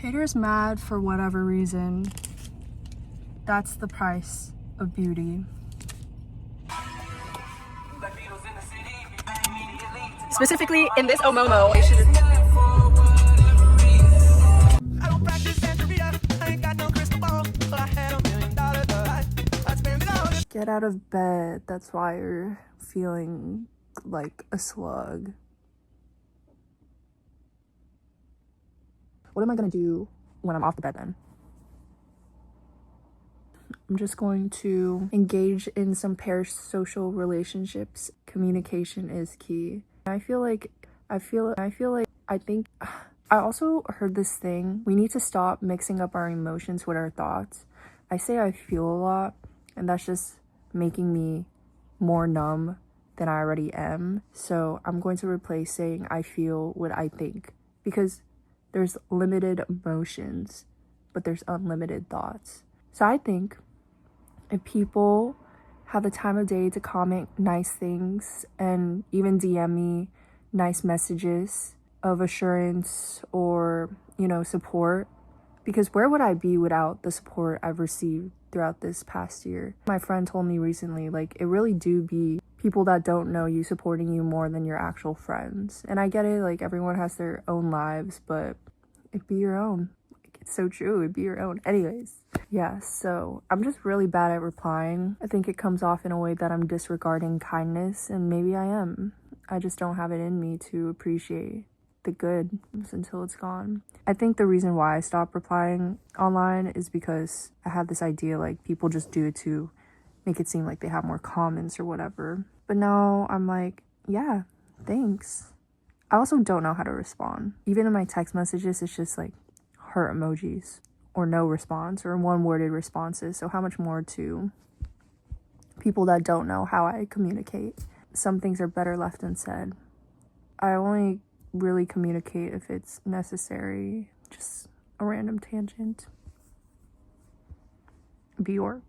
Haters mad for whatever reason. That's the price of beauty. Specifically in this Omomo. Get out of bed. That's why you're feeling like a slug. What am I gonna do when I'm off the bed then? I'm just going to engage in some parasocial relationships. Communication is key. I also heard this thing. We need to stop mixing up our emotions with our thoughts. I say I feel a lot, and that's just making me more numb than I already am. So I'm going to replace saying I feel with I think, because there's limited emotions, but there's unlimited thoughts. So I think if people have the time of day to comment nice things and even DM me nice messages of assurance or, support, because where would I be without the support I've received throughout this past year? My friend told me recently, it really do be people that don't know you supporting you more than your actual friends. And I get it, everyone has their own lives, but it'd be your own. It's so true, it'd be your own. Anyways, yeah, so I'm just really bad at replying. I think it comes off in a way that I'm disregarding kindness, and maybe I am. I just don't have it in me to appreciate the good until it's gone. I think the reason why I stopped replying online is because I had this idea people just do it to make it seem like they have more comments or whatever. But now I'm like, yeah, thanks. I also don't know how to respond. Even in my text messages, it's just heart emojis or no response or one-worded responses. So how much more to people that don't know how I communicate? Some things are better left unsaid. I only really communicate if it's necessary. Just a random tangent. Bjork.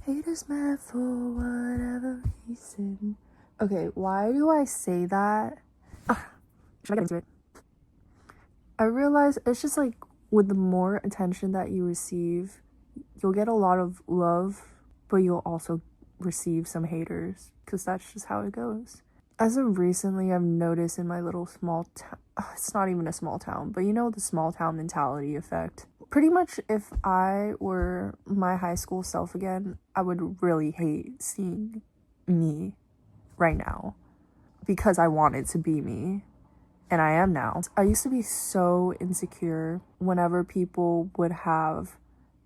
Haters mad for whatever reason. Okay, why do I say that? Should I get into it? I realize it's just with the more attention that you receive, you'll get a lot of love, but you'll also receive some haters, because that's just how it goes. As of recently, I've noticed in my little small town, it's not even a small town, but the small town mentality effect. Pretty much if I were my high school self again, I would really hate seeing me right now, because I wanted to be me, and I am now. I used to be so insecure whenever people would have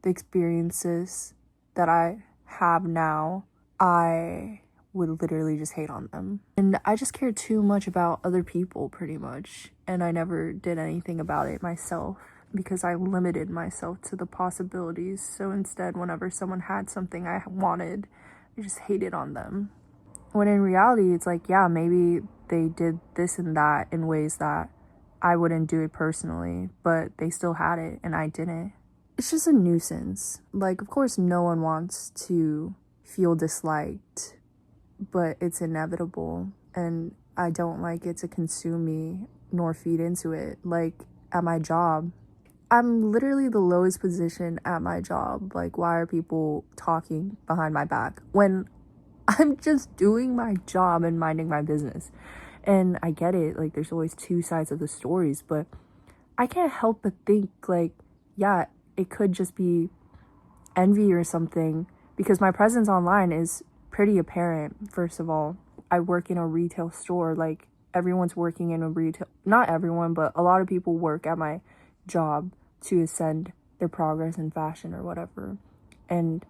the experiences that I have now. I would literally just hate on them, and I just cared too much about other people pretty much, and I never did anything about it myself because I limited myself to the possibilities. So instead, whenever someone had something I wanted, I just hated on them. When in reality, it's yeah, maybe they did this and that in ways that I wouldn't do it personally, but they still had it and I didn't. It's just a nuisance. Of course, no one wants to feel disliked, but it's inevitable, and I don't like it to consume me nor feed into it. At my job, I'm literally the lowest position at my job. Why are people talking behind my back when I'm just doing my job and minding my business? And I get it, there's always two sides of the stories, but I can't help but think yeah, it could just be envy or something, because my presence online is pretty apparent. First of all, I work in a retail store. Everyone's working in a retail, not everyone, but a lot of people work at my job to ascend their progress in fashion or whatever. And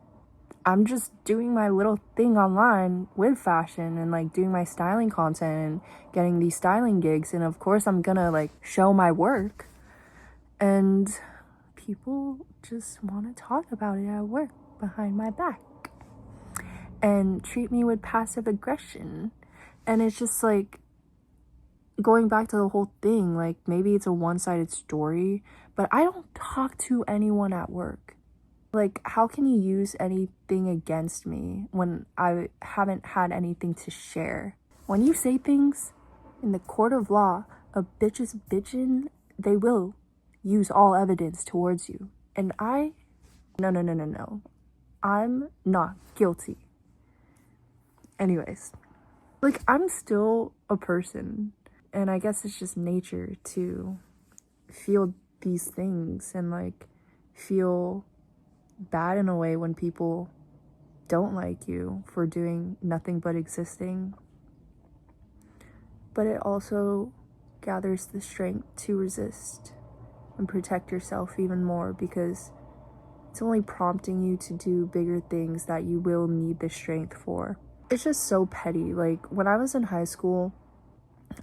I'm just doing my little thing online with fashion and doing my styling content and getting these styling gigs. And of course I'm gonna show my work, and people just want to talk about it at work behind my back and treat me with passive aggression. And it's just going back to the whole thing, maybe it's a one-sided story, but I don't talk to anyone at work. How can you use anything against me when I haven't had anything to share? When you say things in the court of law, a bitch is bitchin', they will use all evidence towards you. And no. I'm not guilty. Anyways, like, I'm still a person, and I guess it's just nature to feel these things and like feel bad in a way when people don't like you for doing nothing but existing. But it also gathers the strength to resist and protect yourself even more, because it's only prompting you to do bigger things that you will need the strength for. It's just so petty. Like, when I was in high school,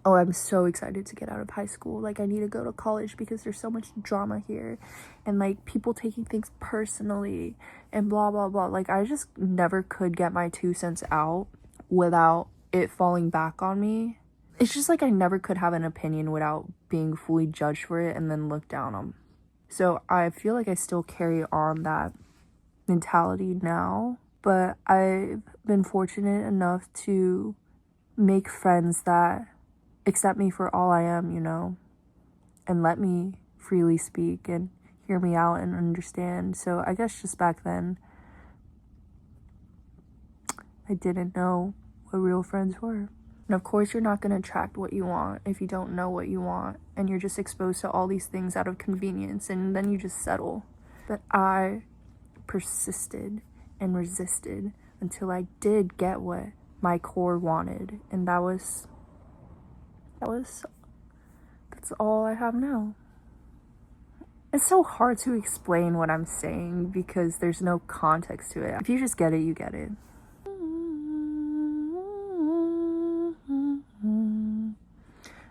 oh, I'm so excited to get out of high school. Like, I need to go to college because there's so much drama here, and like people taking things personally and blah blah blah. Like, I just never could get my 2 cents out without it falling back on me. It's just like I never could have an opinion without being fully judged for it and then looked down on. So I feel like I still carry on that mentality now, but I've been fortunate enough to make friends that accept me for all I am, you know, and let me freely speak and hear me out and understand. So I guess just back then, I didn't know what real friends were. And of course, you're not going to attract what you want if you don't know what you want, and you're just exposed to all these things out of convenience, and then you just settle. But I persisted and resisted until I did get what my core wanted, and that's all I have now. It's so hard to explain what I'm saying because there's no context to it. If you just get it, you get it.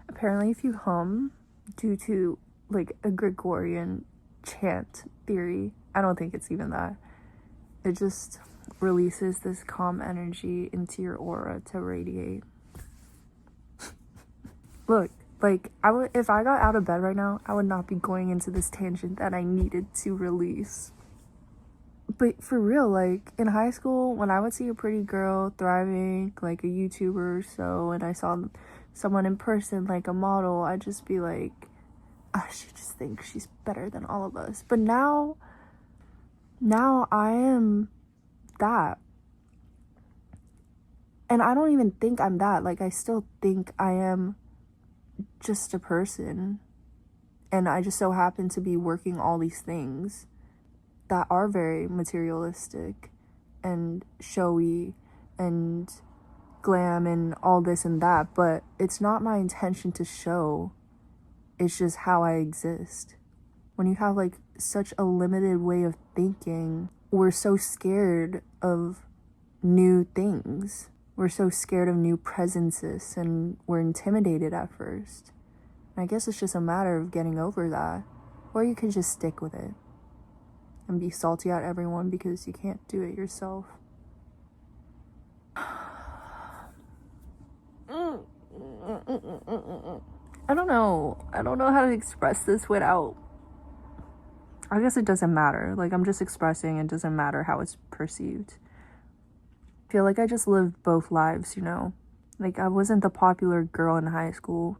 Apparently, if you hum, due to like a Gregorian chant theory, I don't think it's even that, it just releases this calm energy into your aura to radiate. Look, like, if I got out of bed right now, I would not be going into this tangent that I needed to release. But for real, like, in high school, when I would see a pretty girl thriving, like a YouTuber or so, and I saw someone in person, like a model, I'd just be like, she just thinks she's better than all of us. But now I am that. And I don't even think I'm that. Like, I still think I am just a person. And I just so happen to be working all these things that are very materialistic and showy and glam and all this and that, but it's not my intention to show. It's just how I exist. When you have like such a limited way of thinking, we're so scared of new things. We're so scared of new presences, and we're intimidated at first. And I guess it's just a matter of getting over that. Or you could just stick with it and be salty at everyone because you can't do it yourself. I don't know how to express this without, I guess it doesn't matter. Like, I'm just expressing, it doesn't matter how it's perceived. I feel like I just lived both lives, you know? Like, I wasn't the popular girl in high school.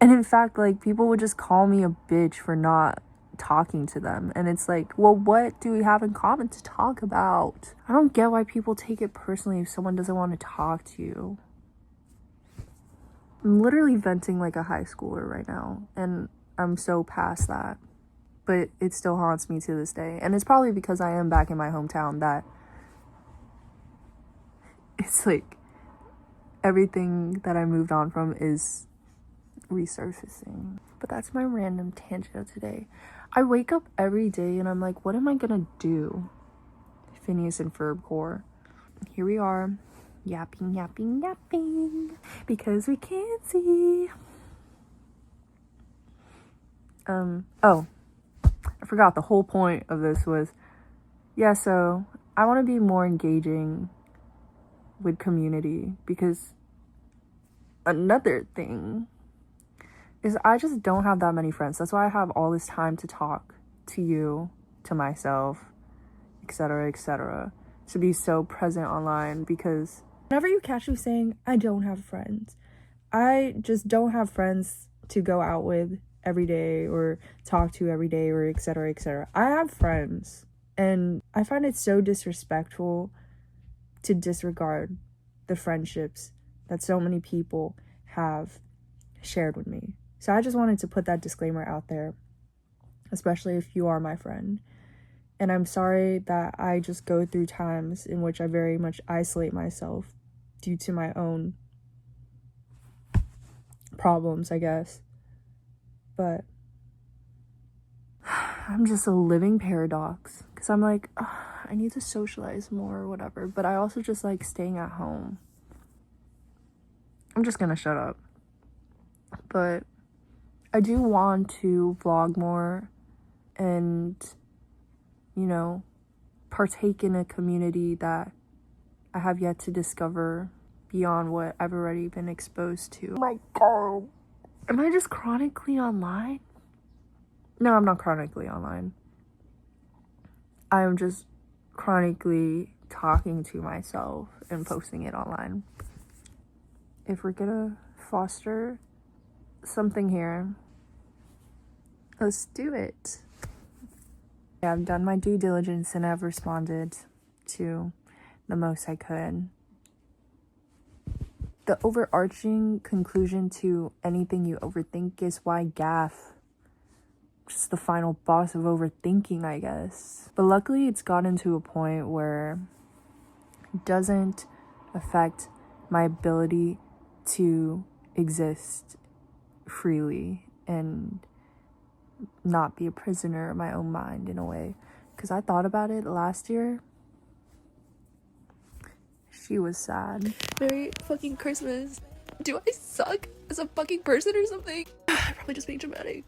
And in fact, like, people would just call me a bitch for not talking to them. And it's like, well, what do we have in common to talk about? I don't get why people take it personally if someone doesn't want to talk to you. I'm literally venting like a high schooler right now, and I'm so past that. But it still haunts me to this day. And it's probably because I am back in my hometown that it's like everything that I moved on from is resurfacing. But that's my random tangent of today. I wake up every day and I'm like, what am I gonna do? Phineas and Ferb core. Here we are, yapping, because we can't see. Oh, I forgot the whole point of this was, so I want to be more engaging with community, because another thing is I just don't have that many friends. That's why I have all this time to talk to you, to myself, etc., to be so present online, because whenever you catch me saying I don't have friends, I just don't have friends to go out with every day or talk to every day or etc., etc. I have friends, and I find it so disrespectful to disregard the friendships that so many people have shared with me. So I just wanted to put that disclaimer out there, especially if you are my friend. And I'm sorry that I just go through times in which I very much isolate myself due to my own problems, I guess. But I'm just a living paradox, because I'm like, I need to socialize more or whatever, but I also just like staying at home. I'm just gonna shut up. But I do want to vlog more and, you know, partake in a community that I have yet to discover beyond what I've already been exposed to. Oh my god. Am I just chronically online? No, I'm not chronically online. I'm just chronically talking to myself and posting it online. If we're gonna foster something here, let's do it. Yeah, I've done my due diligence and I've responded to the most I could. The overarching conclusion to anything you overthink is why GAF. Just the final boss of overthinking, I guess. But luckily it's gotten to a point where it doesn't affect my ability to exist freely and not be a prisoner of my own mind in a way. Because I thought about it last year. She was sad. Merry fucking Christmas. Do I suck as a fucking person or something? I'm probably just being dramatic.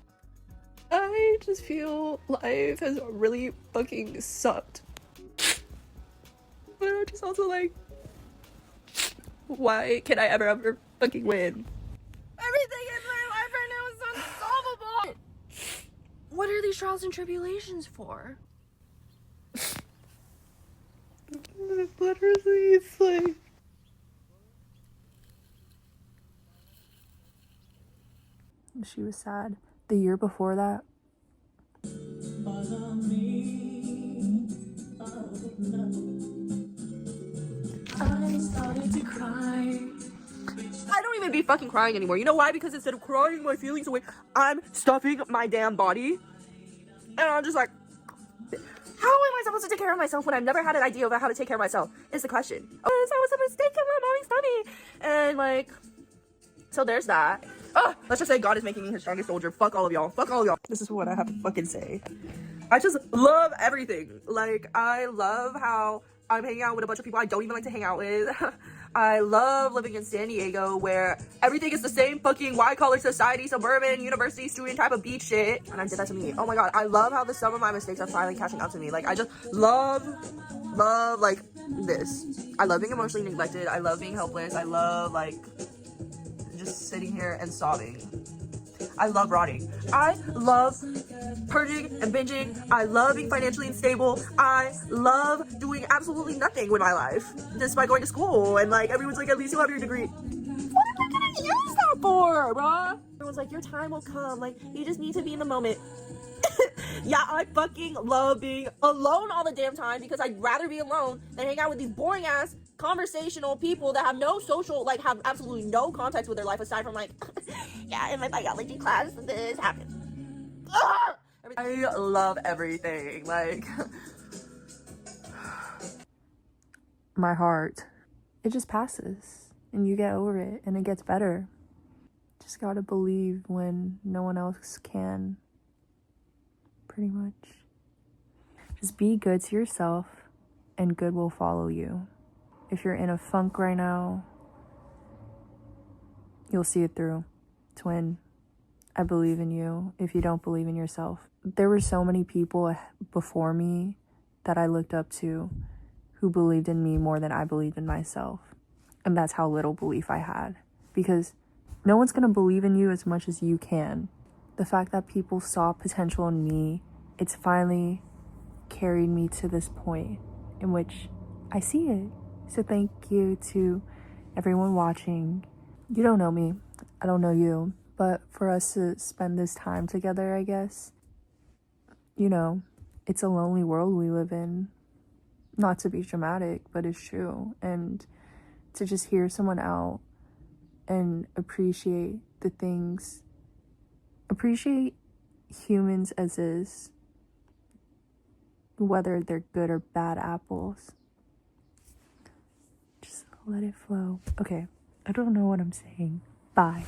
I just feel life has really fucking sucked. But I'm just also like, why can I ever fucking win? Everything in my life right now is unsolvable! What are these trials and tribulations for? Literally, it's like... She was sad. The year before that, I started to cry. I don't even be fucking crying anymore. You know why? Because instead of crying my feelings away, I'm stuffing my damn body. And I'm just like, how am I supposed to take care of myself when I've never had an idea about how to take care of myself? Is the question. Oh, that was a mistake in my mommy's tummy. And like, so there's that. Let's just say God is making me his strongest soldier. Fuck all of y'all. Fuck all of y'all. This is what I have to fucking say. I just love everything. Like, I love how I'm hanging out with a bunch of people I don't even like to hang out with. I love living in San Diego where everything is the same fucking white-collar society, suburban, university student type of beach shit. And I did that to me. Oh my god, I love how the sum of my mistakes are finally catching up to me. Like, I just love, like, this. I love being emotionally neglected. I love being helpless. I love, like, just sitting here and sobbing. I love rotting. I love purging and binging. I love being financially unstable. I love doing absolutely nothing with my life, despite going to school. And like, everyone's like, at least you have your degree. What am I gonna use that for, bruh? Everyone's like, your time will come. Like, you just need to be in the moment. Yeah, I fucking love being alone all the damn time because I'd rather be alone than hang out with these boring ass conversational people that have no social, like, have absolutely no context with their life aside from like, yeah, in my biology class this happened. I love everything. Like, my heart, it just passes and you get over it and it gets better. Just gotta believe when no one else can. Pretty much. Just be good to yourself and good will follow you. If you're in a funk right now, you'll see it through. Twin, I believe in you if you don't believe in yourself. There were so many people before me that I looked up to who believed in me more than I believed in myself. And that's how little belief I had. Because no one's gonna believe in you as much as you can. The fact that people saw potential in me, it's finally carried me to this point in which I see it. So thank you to everyone watching. You don't know me. I don't know you. but for us to spend this time together, I guess, you know, it's a lonely world we live in. Not to be dramatic, but it's true. And to just hear someone out and appreciate the things, appreciate humans as is, whether they're good or bad apples. Just let it flow. Okay, I don't know what I'm saying. Bye.